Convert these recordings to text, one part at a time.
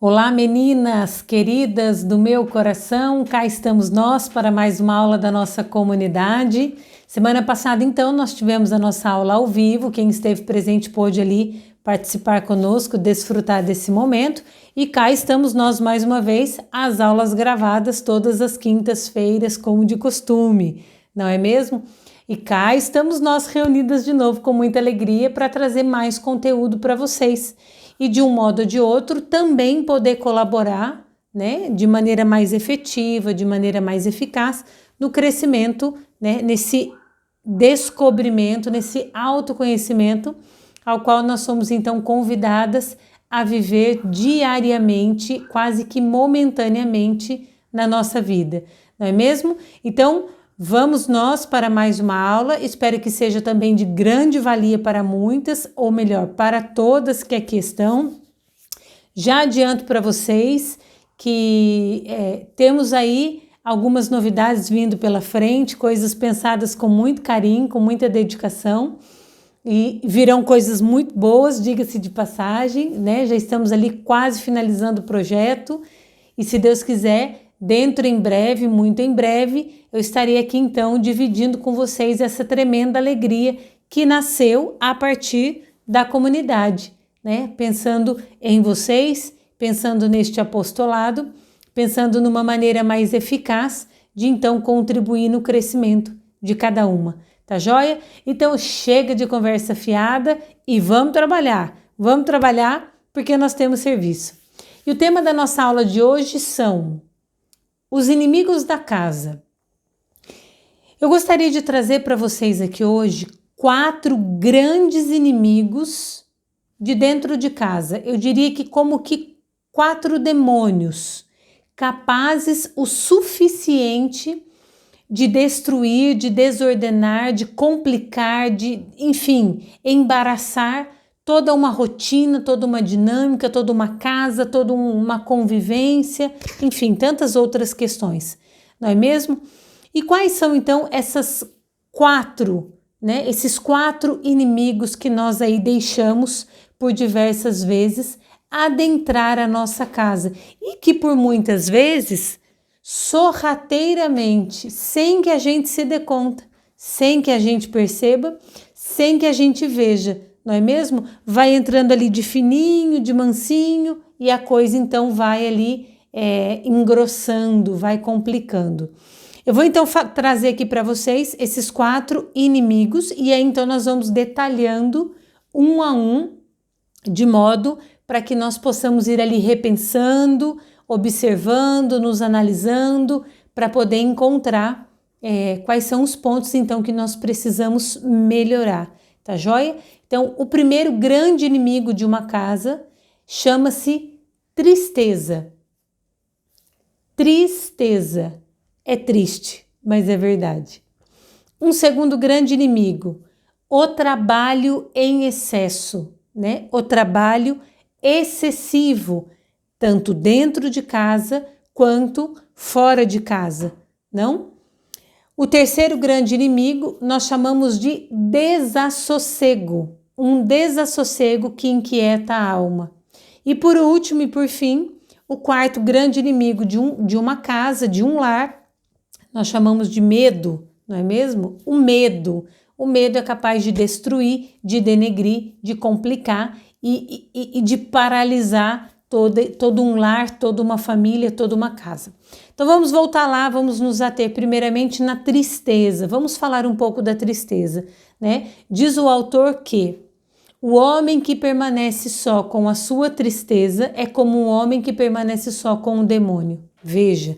Olá, meninas queridas do meu coração, cá estamos nós para mais uma aula da nossa comunidade. Semana passada, então, nós tivemos a nossa aula ao vivo. Quem esteve presente pôde ali participar conosco, desfrutar desse momento. E cá estamos nós mais uma vez, as aulas gravadas todas as quintas-feiras, como de costume, não é mesmo? E cá estamos nós reunidas de novo com muita alegria para trazer mais conteúdo para vocês. E de um modo ou de outro também poder colaborar, né, de maneira mais efetiva, de maneira mais eficaz no crescimento, né, nesse descobrimento, nesse autoconhecimento ao qual nós somos então convidadas a viver diariamente, quase que momentaneamente na nossa vida, não é mesmo? Então, vamos nós para mais uma aula, espero que seja também de grande valia para muitas, ou melhor, para todas que aqui estão. Já adianto para vocês que temos aí algumas novidades vindo pela frente, coisas pensadas com muito carinho, com muita dedicação, e virão coisas muito boas, diga-se de passagem, né? Já estamos ali quase finalizando o projeto, e se Deus quiser, dentro em breve, muito em breve, eu estarei aqui então dividindo com vocês essa tremenda alegria que nasceu a partir da comunidade, né? Pensando em vocês, pensando neste apostolado, pensando numa maneira mais eficaz de então contribuir no crescimento de cada uma, tá joia? Então chega de conversa fiada e vamos trabalhar porque nós temos serviço. E o tema da nossa aula de hoje são os inimigos da casa. Eu gostaria de trazer para vocês aqui hoje 4 grandes inimigos de dentro de casa. Eu diria que como que 4 demônios capazes o suficiente de destruir, de desordenar, de complicar, de, enfim, embaraçar toda uma rotina, toda uma dinâmica, toda uma casa, toda uma convivência, enfim, tantas outras questões, não é mesmo? E quais são então essas 4, né? Esses 4 inimigos que nós aí deixamos por diversas vezes adentrar a nossa casa e que por muitas vezes sorrateiramente, sem que a gente se dê conta, sem que a gente perceba, sem que a gente veja, não é mesmo? Vai entrando ali de fininho, de mansinho e a coisa então vai ali engrossando, vai complicando. Eu vou então trazer aqui para vocês esses 4 inimigos e aí então nós vamos detalhando um a um, de modo para que nós possamos ir ali repensando, observando, nos analisando, para poder encontrar quais são os pontos então que nós precisamos melhorar, tá joia? Então, o primeiro grande inimigo de uma casa chama-se tristeza. Tristeza. É triste, mas é verdade. Um segundo grande inimigo, o trabalho em excesso, né? O trabalho excessivo, tanto dentro de casa quanto fora de casa, não? O terceiro grande inimigo nós chamamos de desassossego, um desassossego que inquieta a alma. E por último e por fim, o quarto grande inimigo de uma casa, de um lar, nós chamamos de medo, não é mesmo? O medo. O medo é capaz de destruir, de denegrir, de complicar e de paralisar todo um lar, toda uma família, toda uma casa. Então vamos voltar lá, vamos nos ater primeiramente na tristeza. Vamos falar um pouco da tristeza, né? Diz o autor que o homem que permanece só com a sua tristeza é como um homem que permanece só com um demônio. Veja,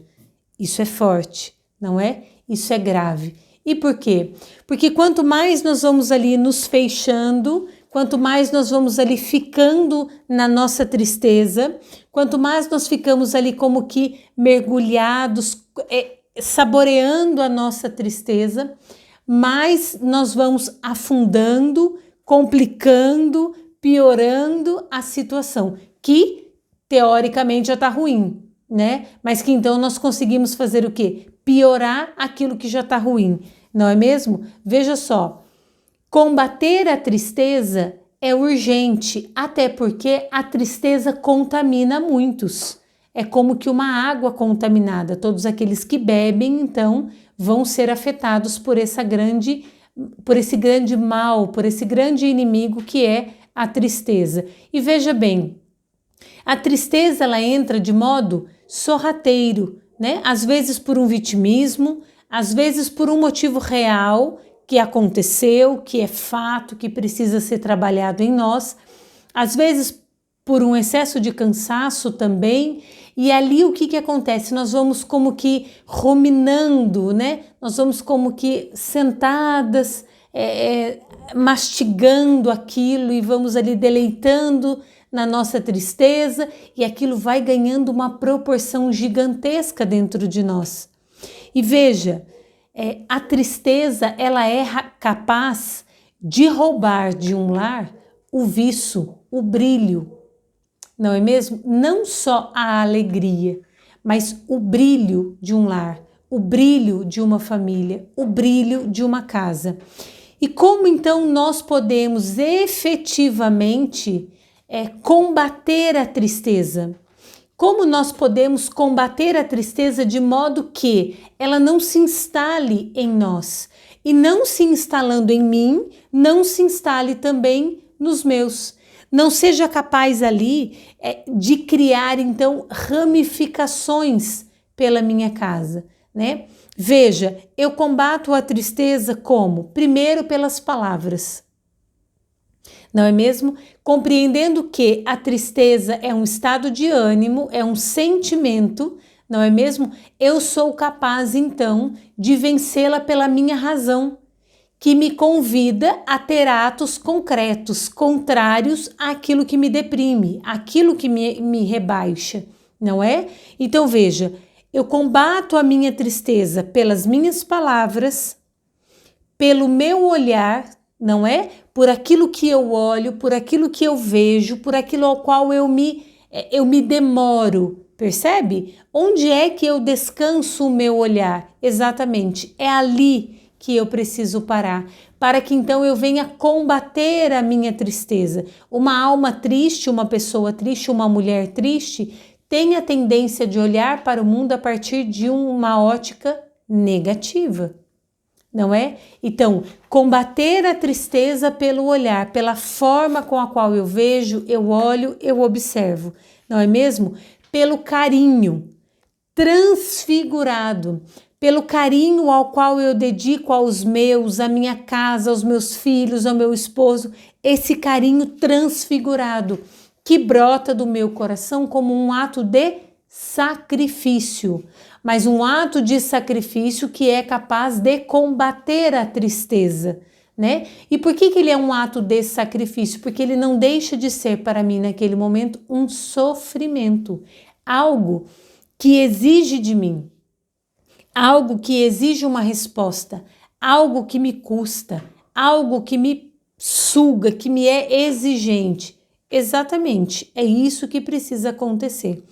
isso é forte, não é? Isso é grave. E por quê? Porque quanto mais nós vamos ali nos fechando, quanto mais nós vamos ali ficando na nossa tristeza, quanto mais nós ficamos ali como que mergulhados, saboreando a nossa tristeza, mais nós vamos afundando, complicando, piorando a situação, que teoricamente já está ruim, né? Mas que então nós conseguimos fazer o quê? Piorar aquilo que já está ruim, não é mesmo? Veja só, combater a tristeza é urgente, até porque a tristeza contamina muitos. É como que uma água contaminada. Todos aqueles que bebem, então, vão ser afetados por esse grande mal, por esse grande inimigo que é a tristeza. E veja bem, a tristeza ela entra de modo sorrateiro, né? Às vezes por um vitimismo, às vezes por um motivo real que aconteceu, que é fato, que precisa ser trabalhado em nós, às vezes por um excesso de cansaço também. E ali o que acontece? Nós vamos como que ruminando, né? Nós vamos como que sentadas, mastigando aquilo e vamos ali deleitando na nossa tristeza, e aquilo vai ganhando uma proporção gigantesca dentro de nós. E veja, a tristeza ela é capaz de roubar de um lar o viço, o brilho, não é mesmo? Não só a alegria, mas o brilho de um lar, o brilho de uma família, o brilho de uma casa. E como então nós podemos efetivamente combater a tristeza? Como nós podemos combater a tristeza de modo que ela não se instale em nós? E não se instalando em mim, não se instale também nos meus. Não seja capaz ali de criar, então, ramificações pela minha casa, né? Veja, eu combato a tristeza como? Primeiro pelas palavras. Não é mesmo? Compreendendo que a tristeza é um estado de ânimo, é um sentimento, não é mesmo? Eu sou capaz, então, de vencê-la pela minha razão, que me convida a ter atos concretos, contrários àquilo que me deprime, àquilo que me rebaixa, não é? Então veja, eu combato a minha tristeza pelas minhas palavras, pelo meu olhar, não é? Por aquilo que eu olho, por aquilo que eu vejo, por aquilo ao qual eu me demoro, percebe? Onde é que eu descanso o meu olhar? Exatamente, é ali que eu preciso parar, para que então eu venha combater a minha tristeza. Uma alma triste, uma pessoa triste, uma mulher triste, tem a tendência de olhar para o mundo a partir de uma ótica negativa, não é? Então, combater a tristeza pelo olhar, pela forma com a qual eu vejo, eu olho, eu observo, não é mesmo? Pelo carinho transfigurado, pelo carinho ao qual eu dedico aos meus, à minha casa, aos meus filhos, ao meu esposo, esse carinho transfigurado que brota do meu coração como um ato de sacrifício, mas um ato de sacrifício que é capaz de combater a tristeza, né? E por que ele é um ato de sacrifício? Porque ele não deixa de ser para mim naquele momento um sofrimento, algo que exige de mim, algo que exige uma resposta, algo que me custa, algo que me suga, que me é exigente. Exatamente, é isso que precisa acontecer,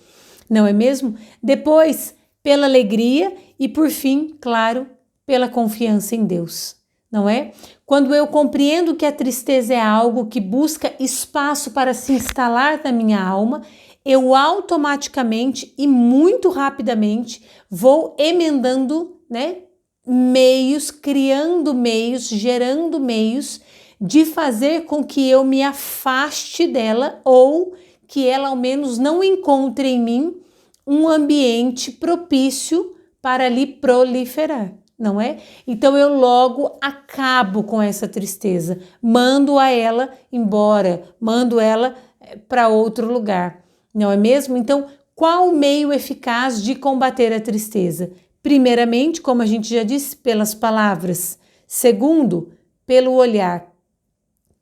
não é mesmo? Depois, pela alegria e, por fim, claro, pela confiança em Deus, não é? Quando eu compreendo que a tristeza é algo que busca espaço para se instalar na minha alma, eu automaticamente e muito rapidamente vou emendando, né, meios, criando meios, gerando meios de fazer com que eu me afaste dela ou que ela ao menos não encontre em mim um ambiente propício para ali proliferar, não é? Então eu logo acabo com essa tristeza, mando a ela embora, mando ela para outro lugar. Não é mesmo? Então, qual o meio eficaz de combater a tristeza? Primeiramente, como a gente já disse, pelas palavras. Segundo, pelo olhar.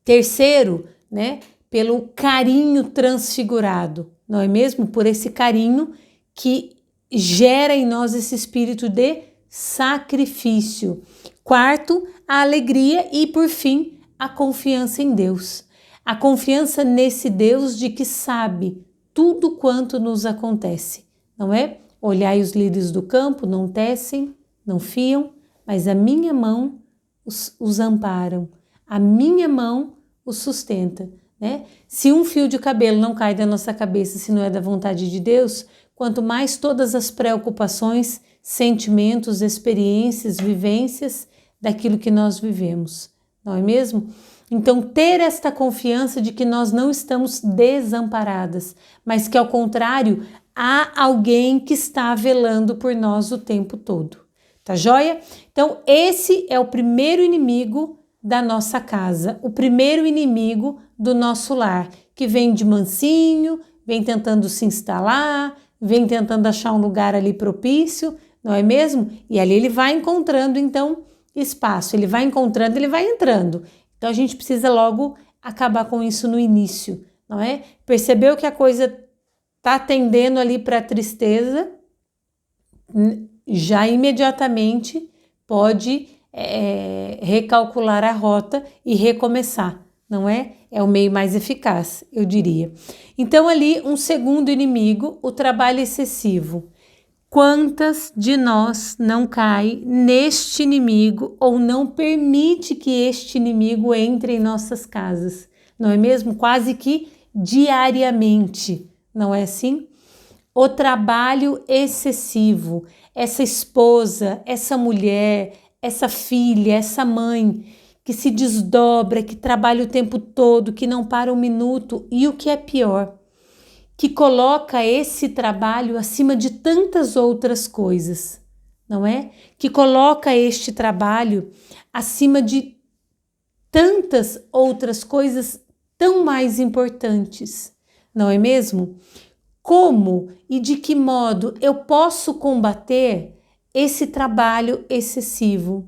Terceiro, né, pelo carinho transfigurado, não é mesmo? Por esse carinho que gera em nós esse espírito de sacrifício. Quarto, a alegria e, por fim, a confiança em Deus. A confiança nesse Deus de que sabe tudo quanto nos acontece, não é? Olhai os lírios do campo, não tecem, não fiam, mas a minha mão os amparam, a minha mão os sustenta. né? Se um fio de cabelo não cai da nossa cabeça, se não é da vontade de Deus, quanto mais todas as preocupações, sentimentos, experiências, vivências daquilo que nós vivemos, não é mesmo? Então, ter esta confiança de que nós não estamos desamparadas, mas que, ao contrário, há alguém que está velando por nós o tempo todo. Tá joia? Então, esse é o primeiro inimigo da nossa casa, o primeiro inimigo do nosso lar, que vem de mansinho, vem tentando se instalar, vem tentando achar um lugar ali propício, não é mesmo? E ali ele vai encontrando, então, espaço, ele vai encontrando, ele vai entrando. Então, a gente precisa logo acabar com isso no início, não é? Percebeu que a coisa tá tendendo ali para a tristeza, já imediatamente pode recalcular a rota e recomeçar, não é? É o meio mais eficaz, eu diria. Então, ali, um segundo inimigo, o trabalho excessivo. Quantas de nós não cai neste inimigo ou não permite que este inimigo entre em nossas casas? Não é mesmo? Quase que diariamente, não é assim? O trabalho excessivo, essa esposa, essa mulher, essa filha, essa mãe que se desdobra, que trabalha o tempo todo, que não para um minuto e o que é pior, que coloca esse trabalho acima de tantas outras coisas, não é? Que coloca este trabalho acima de tantas outras coisas tão mais importantes, não é mesmo? Como e de que modo eu posso combater esse trabalho excessivo?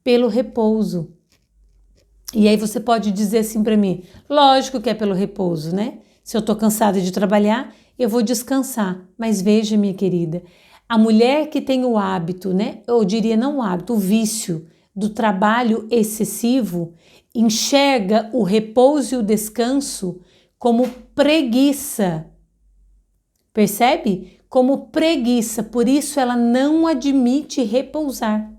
Pelo repouso. E aí você pode dizer assim para mim, lógico que é pelo repouso, né? Se eu tô cansada de trabalhar, eu vou descansar. Mas veja, minha querida, a mulher que tem o hábito, né? Eu diria não o hábito, o vício do trabalho excessivo, enxerga o repouso e o descanso como preguiça. Percebe? Como preguiça, por isso ela não admite repousar.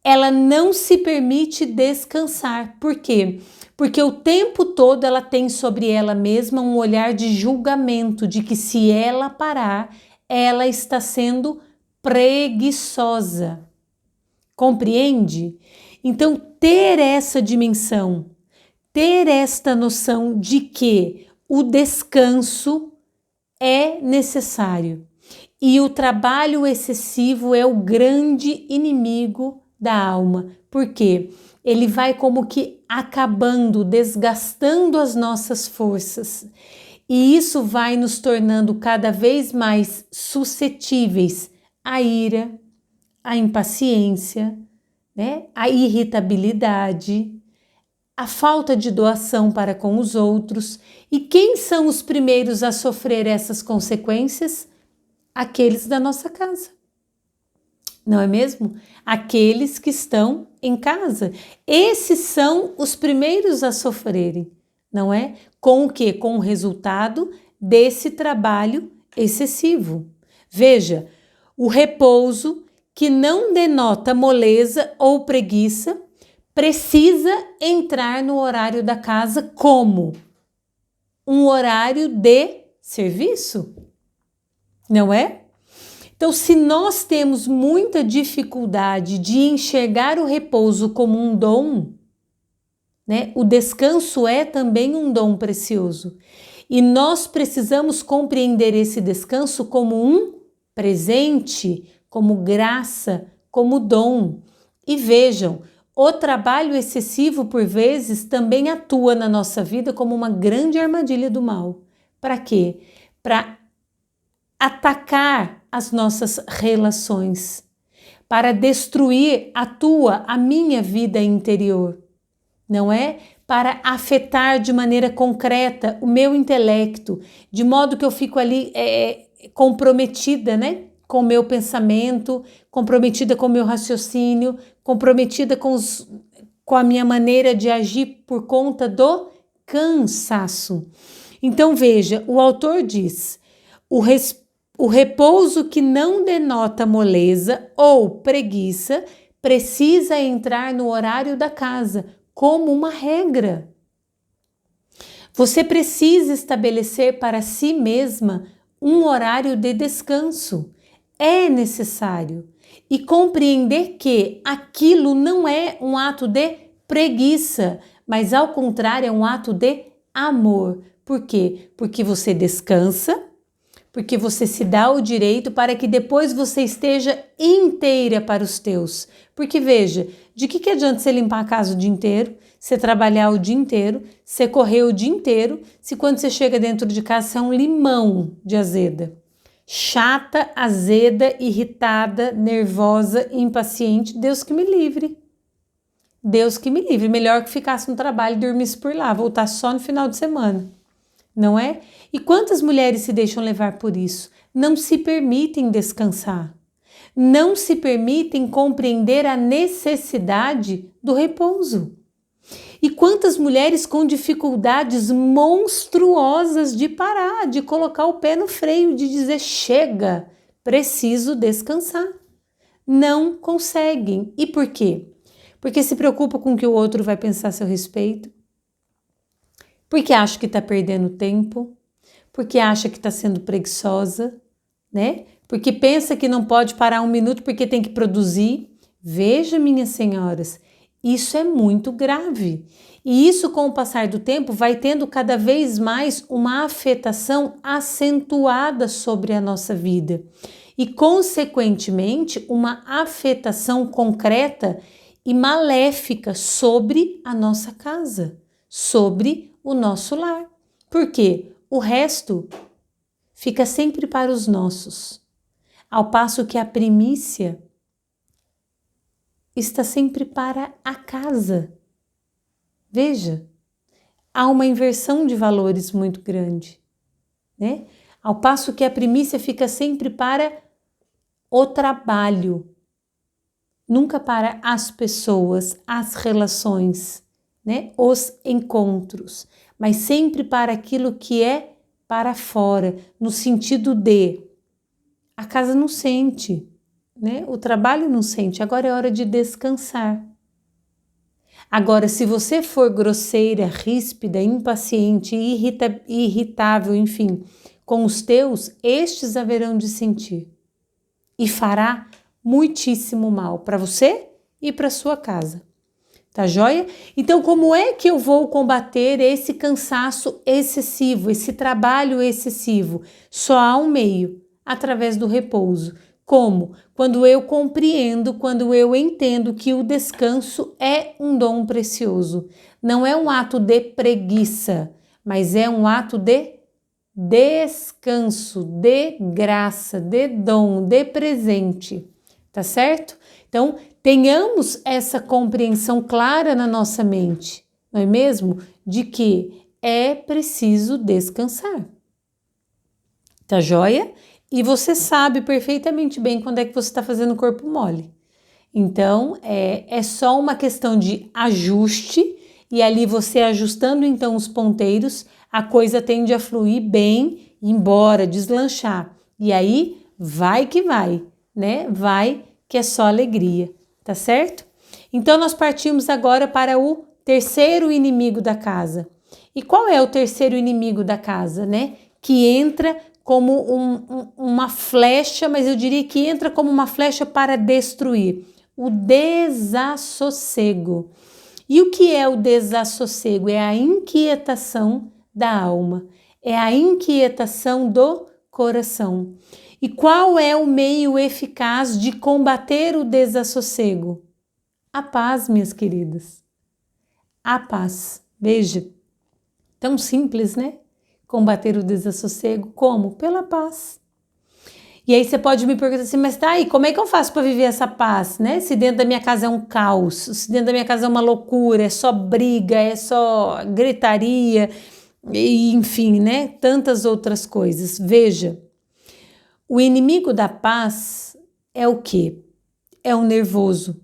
Ela não se permite descansar. Por quê? Porque o tempo todo ela tem sobre ela mesma um olhar de julgamento, de que se ela parar, ela está sendo preguiçosa. Compreende? Então, ter essa dimensão, ter esta noção de que o descanso é necessário e o trabalho excessivo é o grande inimigo da alma, porque ele vai como que acabando, desgastando as nossas forças e isso vai nos tornando cada vez mais suscetíveis à ira, à impaciência, né? À irritabilidade, a falta de doação para com os outros. E quem são os primeiros a sofrer essas consequências? Aqueles da nossa casa. Não é mesmo? Aqueles que estão em casa. Esses são os primeiros a sofrerem, não é? Com o quê? Com o resultado desse trabalho excessivo. Veja, o repouso que não denota moleza ou preguiça precisa entrar no horário da casa como um horário de serviço, não é? Então, se nós temos muita dificuldade de enxergar o repouso como um dom, né? O descanso é também um dom precioso. E nós precisamos compreender esse descanso como um presente, como graça, como dom. E vejam, o trabalho excessivo, por vezes, também atua na nossa vida como uma grande armadilha do mal. Para quê? Para atacar as nossas relações, para destruir a minha vida interior, não é? Para afetar de maneira concreta o meu intelecto, de modo que eu fico ali comprometida, né? Com o meu pensamento, comprometida com o meu raciocínio, comprometida com a minha maneira de agir por conta do cansaço. Então veja, o autor diz, o repouso que não denota moleza ou preguiça precisa entrar no horário da casa como uma regra. Você precisa estabelecer para si mesma um horário de descanso. É necessário. E compreender que aquilo não é um ato de preguiça, mas ao contrário, é um ato de amor. Por quê? Porque você descansa, porque você se dá o direito para que depois você esteja inteira para os teus. Porque veja, de que adianta você limpar a casa o dia inteiro, você trabalhar o dia inteiro, você correr o dia inteiro, se quando você chega dentro de casa você é um limão de azeda? Chata, azeda, irritada, nervosa, impaciente, Deus que me livre. Deus que me livre, melhor que ficasse no trabalho e dormisse por lá, voltasse só no final de semana, não é? E quantas mulheres se deixam levar por isso? Não se permitem descansar, não se permitem compreender a necessidade do repouso. E quantas mulheres com dificuldades monstruosas de parar, de colocar o pé no freio, de dizer chega, preciso descansar. Não conseguem. E por quê? Porque se preocupa com o que o outro vai pensar a seu respeito, porque acha que está perdendo tempo, porque acha que está sendo preguiçosa, né? Porque pensa que não pode parar um minuto porque tem que produzir. Veja, minhas senhoras, isso é muito grave. E isso, com o passar do tempo, vai tendo cada vez mais uma afetação acentuada sobre a nossa vida. E, consequentemente, uma afetação concreta e maléfica sobre a nossa casa, sobre o nosso lar. Por quê? O resto fica sempre para os nossos, ao passo que a primícia está sempre para a casa. Veja, há uma inversão de valores muito grande, né? Ao passo que a primícia fica sempre para o trabalho, nunca para as pessoas, as relações, né? Os encontros, mas sempre para aquilo que é para fora, no sentido de a casa não sente, né? O trabalho não sente, agora é hora de descansar. Agora, se você for grosseira, ríspida, impaciente, irritável, enfim, com os teus, estes haverão de sentir e fará muitíssimo mal para você e para sua casa. Tá joia? Então, como é que eu vou combater esse cansaço excessivo, esse trabalho excessivo? Só há um meio, através do repouso. Como? Quando eu compreendo, quando eu entendo que o descanso é um dom precioso. Não é um ato de preguiça, mas é um ato de descanso, de graça, de dom, de presente. Tá certo? Então, tenhamos essa compreensão clara na nossa mente, não é mesmo? De que é preciso descansar. Tá joia? E você sabe perfeitamente bem quando é que você está fazendo corpo mole. Então, é só uma questão de ajuste, e ali você ajustando então os ponteiros, a coisa tende a fluir bem, embora, deslanchar. E aí, vai que vai, né? Vai que é só alegria, tá certo? Então, nós partimos agora para o terceiro inimigo da casa. E qual é o terceiro inimigo da casa, né? Que entra como uma flecha, mas eu diria que entra como uma flecha para destruir. O desassossego. E o que é o desassossego? É a inquietação da alma, é a inquietação do coração. E qual é o meio eficaz de combater o desassossego? A paz, minhas queridas. A paz. Veja, tão simples, né? Combater o desassossego, como? Pela paz. E aí você pode me perguntar assim, mas tá aí, como é que eu faço para viver essa paz, né? Se dentro da minha casa é um caos, se dentro da minha casa é uma loucura, é só briga, é só gritaria, e, enfim, né? Tantas outras coisas. Veja, o inimigo da paz é o quê? É o nervoso,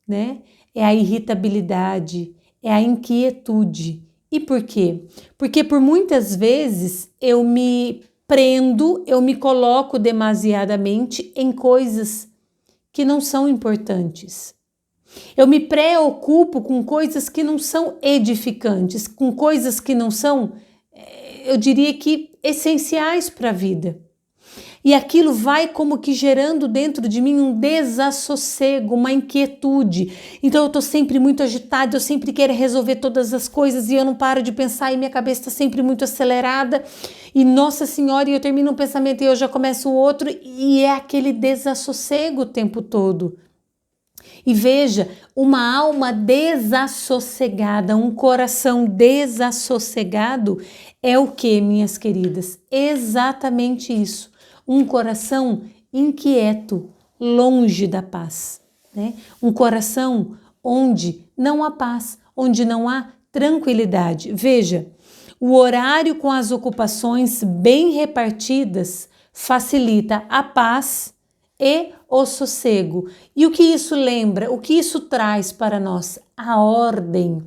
né? É a irritabilidade, é a inquietude. E por quê? Porque por muitas vezes eu me prendo, eu me coloco demasiadamente em coisas que não são importantes. Eu me preocupo com coisas que não são edificantes, com coisas que não são, eu diria que, essenciais para a vida. E aquilo vai como que gerando dentro de mim um desassossego, uma inquietude. Então eu estou sempre muito agitada, eu sempre quero resolver todas as coisas e eu não paro de pensar e minha cabeça está sempre muito acelerada. E Nossa Senhora, eu termino um pensamento e eu já começo o outro e é aquele desassossego o tempo todo. E veja, uma alma desassossegada, um coração desassossegado é o que, minhas queridas? Exatamente isso. Um coração inquieto, longe da paz, né? Um coração onde não há paz, onde não há tranquilidade. Veja, o horário com as ocupações bem repartidas facilita a paz e o sossego. E o que isso lembra? O que isso traz para nós? A ordem,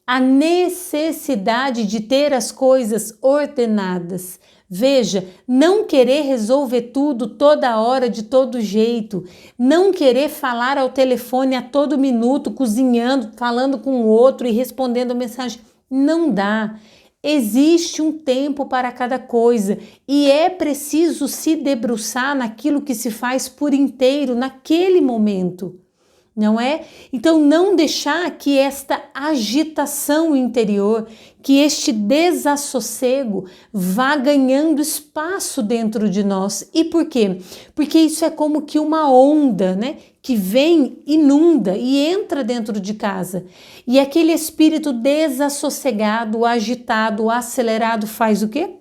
a necessidade de ter as coisas ordenadas. Veja, não querer resolver tudo toda hora, de todo jeito, não querer falar ao telefone a todo minuto, cozinhando, falando com o outro e respondendo mensagem, não dá. Existe um tempo para cada coisa e é preciso se debruçar naquilo que se faz por inteiro naquele momento, não é? Então não deixar que esta agitação interior, que este desassossego vá ganhando espaço dentro de nós. E por quê? Porque isso é como que uma onda, né? Que vem, inunda e entra dentro de casa. E aquele espírito desassossegado, agitado, acelerado faz o quê?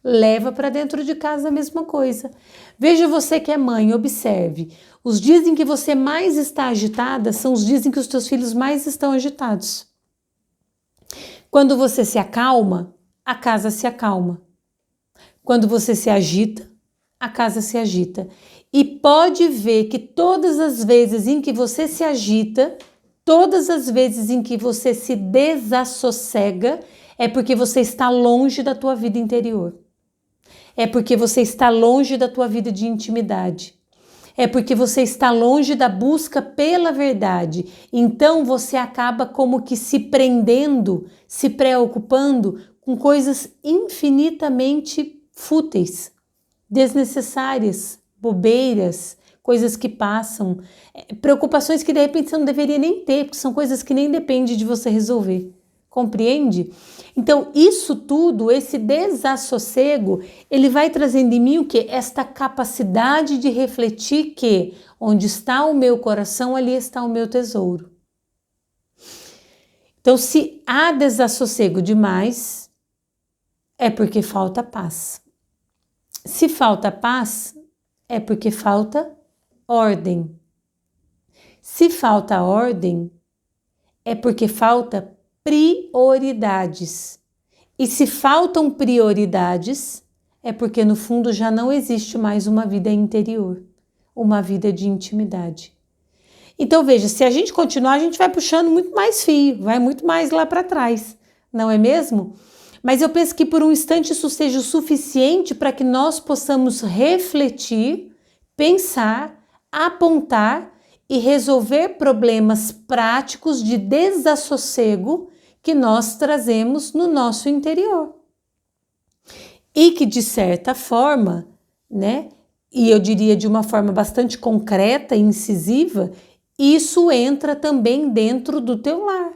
Leva para dentro de casa a mesma coisa. Veja você que é mãe, observe. Os dias em que você mais está agitada são os dias em que os teus filhos mais estão agitados. Quando você se acalma, a casa se acalma. Quando você se agita, a casa se agita. E pode ver que todas as vezes em que você se agita, todas as vezes em que você se desassossega, é porque você está longe da tua vida interior. É porque você está longe da tua vida de intimidade. É porque você está longe da busca pela verdade. Então você acaba como que se prendendo, se preocupando com coisas infinitamente fúteis, desnecessárias, bobeiras, coisas que passam, preocupações que de repente você não deveria nem ter, porque são coisas que nem dependem de você resolver. Compreende? Então, isso tudo, esse desassossego, ele vai trazendo em mim o quê? Esta capacidade de refletir que onde está o meu coração, ali está o meu tesouro. Então, se há desassossego demais, é porque falta paz. Se falta paz, é porque falta ordem. Se falta ordem, é porque falta prioridades. E se faltam prioridades, é porque no fundo já não existe mais uma vida interior, uma vida de intimidade. Então veja, se a gente continuar, a gente vai puxando muito mais fio, vai muito mais lá para trás, não é mesmo? Mas eu penso que por um instante isso seja o suficiente para que nós possamos refletir, pensar, apontar e resolver problemas práticos de desassossego que nós trazemos no nosso interior. E que, de certa forma, né, e eu diria de uma forma bastante concreta e incisiva, isso entra também dentro do teu lar.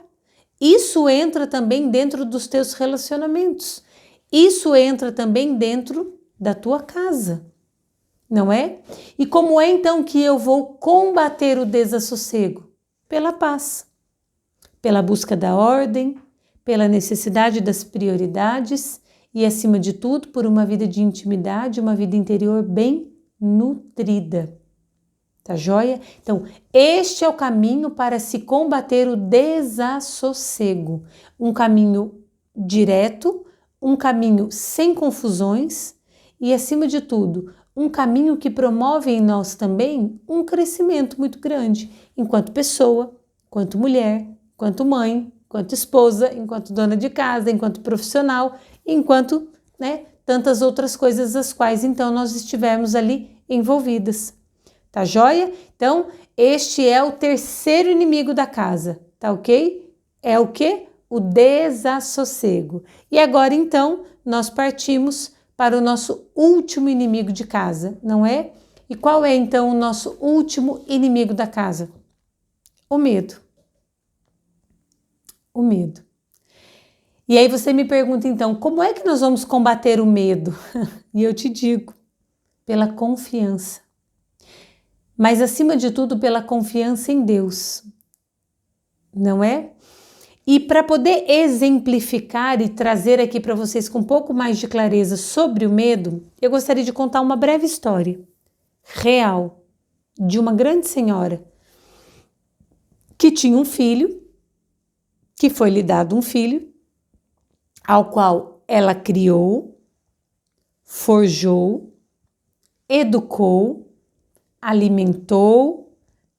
Isso entra também dentro dos teus relacionamentos. Isso entra também dentro da tua casa, não é? E como é então que eu vou combater o desassossego? Pela paz, pela busca da ordem, pela necessidade das prioridades e, acima de tudo, por uma vida de intimidade, uma vida interior bem nutrida. Tá joia? Então, este é o caminho para se combater o desassossego. Um caminho direto, um caminho sem confusões e, acima de tudo, um caminho que promove em nós também um crescimento muito grande, enquanto pessoa, enquanto mulher, enquanto mãe, enquanto esposa, enquanto dona de casa, enquanto profissional, enquanto, né, tantas outras coisas as quais então nós estivermos ali envolvidas. Tá joia? Então, este é o terceiro inimigo da casa, tá ok? É o quê? O desassossego. E agora, então, nós partimos para o nosso último inimigo de casa, não é? E qual é, então, o nosso último inimigo da casa? O medo. O medo. E aí você me pergunta, então, como é que nós vamos combater o medo? E eu te digo, pela confiança. Mas, acima de tudo, pela confiança em Deus, não é? E para poder exemplificar e trazer aqui para vocês com um pouco mais de clareza sobre o medo, eu gostaria de contar uma breve história real de uma grande senhora que tinha um filho, que foi lhe dado um filho, ao qual ela criou, forjou, educou, alimentou,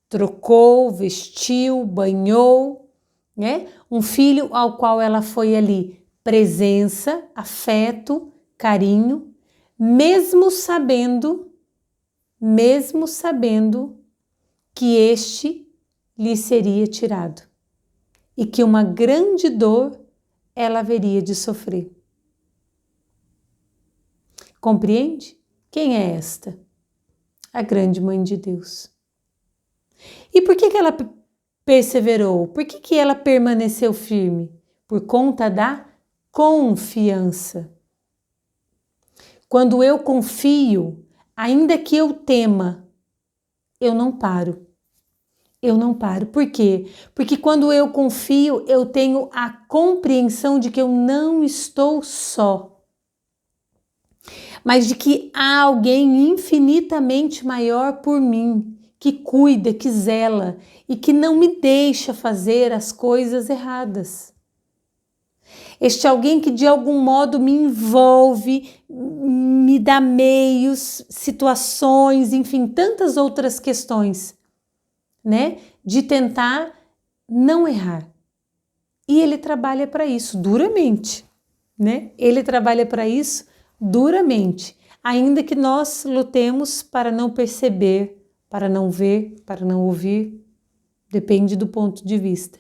trocou, vestiu, banhou, né? Um filho ao qual ela foi ali presença, afeto, carinho, mesmo sabendo que este lhe seria tirado e que uma grande dor ela haveria de sofrer. Compreende? Quem é esta? A grande mãe de Deus. E por que ela perseverou? Por que ela permaneceu firme? Por conta da confiança. Quando eu confio, ainda que eu tema, eu não paro. Eu não paro. Por quê? Porque quando eu confio, eu tenho a compreensão de que eu não estou só, mas de que há alguém infinitamente maior por mim, que cuida, que zela e que não me deixa fazer as coisas erradas. Este alguém que de algum modo me envolve, me dá meios, situações, enfim, tantas outras questões, né? De tentar não errar. E ele trabalha para isso duramente, né? Ele trabalha para isso duramente, ainda que nós lutemos para não perceber, para não ver, para não ouvir, depende do ponto de vista,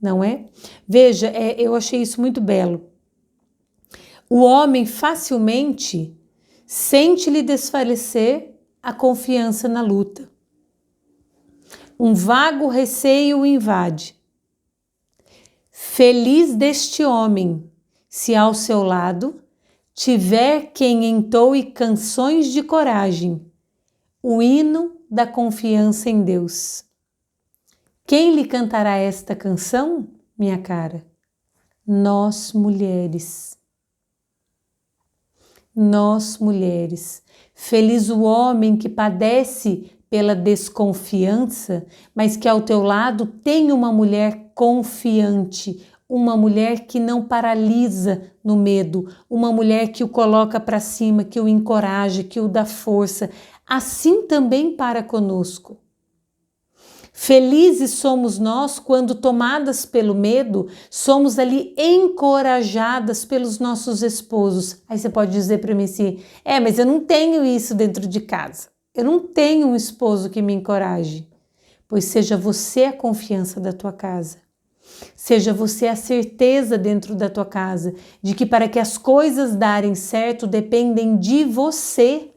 não é? Veja, eu achei isso muito belo. O homem facilmente sente-lhe desfalecer a confiança na luta. Um vago receio o invade. Feliz deste homem, se ao seu lado tiver quem entoe canções de coragem, o hino da confiança em Deus. Quem lhe cantará esta canção, minha cara? Nós mulheres. Nós mulheres. Feliz o homem que padece pela desconfiança, mas que ao teu lado tem uma mulher confiante, uma mulher que não paralisa no medo, uma mulher que o coloca para cima, que o encoraja, que o dá força. Assim também para conosco. Felizes somos nós quando, tomadas pelo medo, somos ali encorajadas pelos nossos esposos. Aí você pode dizer para mim assim, mas eu não tenho isso dentro de casa. Eu não tenho um esposo que me encoraje. Pois seja você a confiança da tua casa. Seja você a certeza dentro da tua casa de que para que as coisas darem certo dependem de você.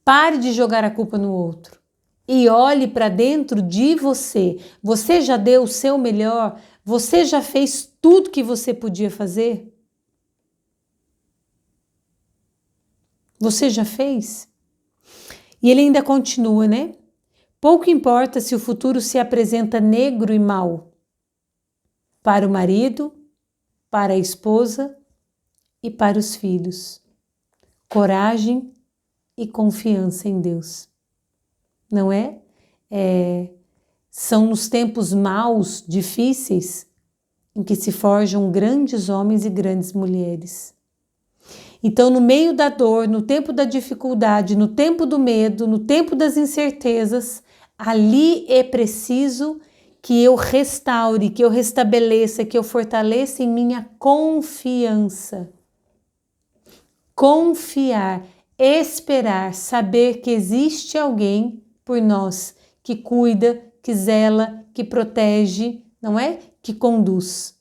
Pare de jogar a culpa no outro. E olhe para dentro de você. Você já deu o seu melhor? Você já fez tudo que você podia fazer? Você já fez? E ele ainda continua, né? Pouco importa se o futuro se apresenta negro e mau. Para o marido, para a esposa e para os filhos. Coragem e confiança em Deus. Não é? São nos tempos maus, difíceis, em que se forjam grandes homens e grandes mulheres. Então, no meio da dor, no tempo da dificuldade, no tempo do medo, no tempo das incertezas, ali é preciso que eu restaure, que eu restabeleça, que eu fortaleça em minha confiança. Confiar esperar, saber que existe alguém por nós, que cuida, que zela, que protege, não é? Que conduz.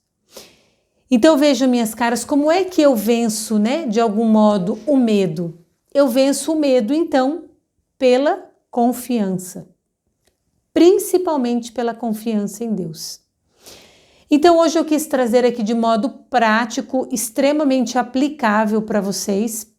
Então vejam, minhas caras, como é que eu venço, né, de algum modo, o medo? Eu venço o medo, então, pela confiança. Principalmente pela confiança em Deus. Então hoje eu quis trazer aqui de modo prático, extremamente aplicável para vocês,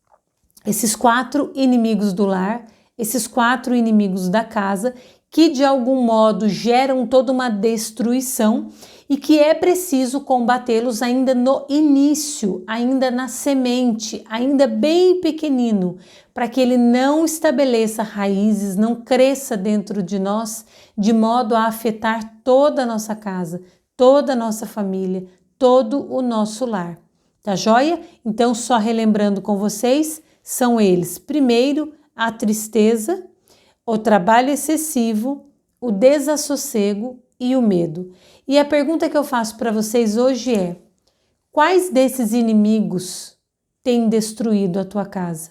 esses 4 inimigos do lar, esses 4 inimigos da casa, que de algum modo geram toda uma destruição e que é preciso combatê-los ainda no início, ainda na semente, ainda bem pequenino, para que ele não estabeleça raízes, não cresça dentro de nós, de modo a afetar toda a nossa casa, toda a nossa família, todo o nosso lar. Tá joia? Então, só relembrando com vocês, são eles: primeiro, a tristeza, o trabalho excessivo, o desassossego e o medo. E a pergunta que eu faço para vocês hoje é: quais desses inimigos têm destruído a tua casa?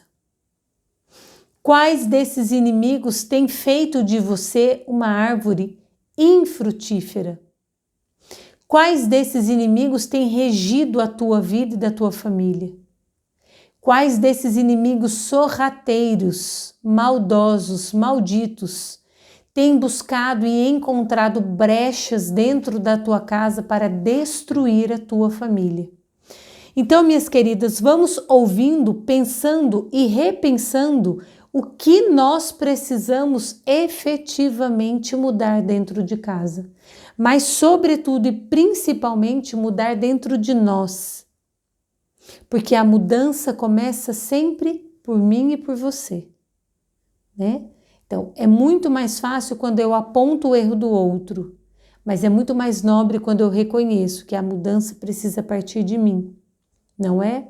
Quais desses inimigos têm feito de você uma árvore infrutífera? Quais desses inimigos têm regido a tua vida e da tua família? Quais desses inimigos sorrateiros, maldosos, malditos, têm buscado e encontrado brechas dentro da tua casa para destruir a tua família? Então, minhas queridas, vamos ouvindo, pensando e repensando o que nós precisamos efetivamente mudar dentro de casa, mas sobretudo e principalmente mudar dentro de nós. Porque a mudança começa sempre por mim e por você, né? Então, é muito mais fácil quando eu aponto o erro do outro, mas é muito mais nobre quando eu reconheço que a mudança precisa partir de mim, não é?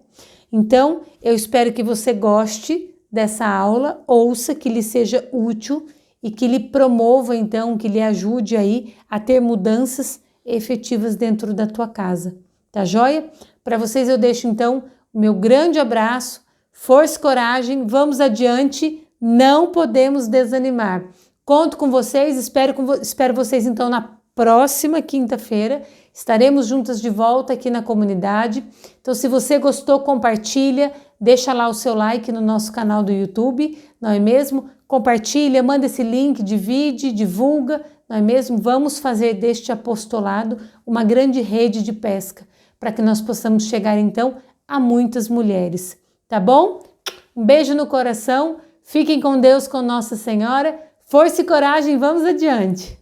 Então, eu espero que você goste dessa aula, ouça, que lhe seja útil e que lhe promova, então, que lhe ajude aí a ter mudanças efetivas dentro da tua casa, tá joia? Para vocês eu deixo, então, o meu grande abraço, força e coragem, vamos adiante, não podemos desanimar. Conto com vocês, espero vocês, então, na próxima quinta-feira. Estaremos juntas de volta aqui na comunidade. Então, se você gostou, compartilha, deixa lá o seu like no nosso canal do YouTube, não é mesmo? Compartilha, manda esse link, divide, divulga, não é mesmo? Vamos fazer deste apostolado uma grande rede de pesca, para que nós possamos chegar, então, a muitas mulheres, tá bom? Um beijo no coração, fiquem com Deus, com Nossa Senhora, força e coragem, vamos adiante!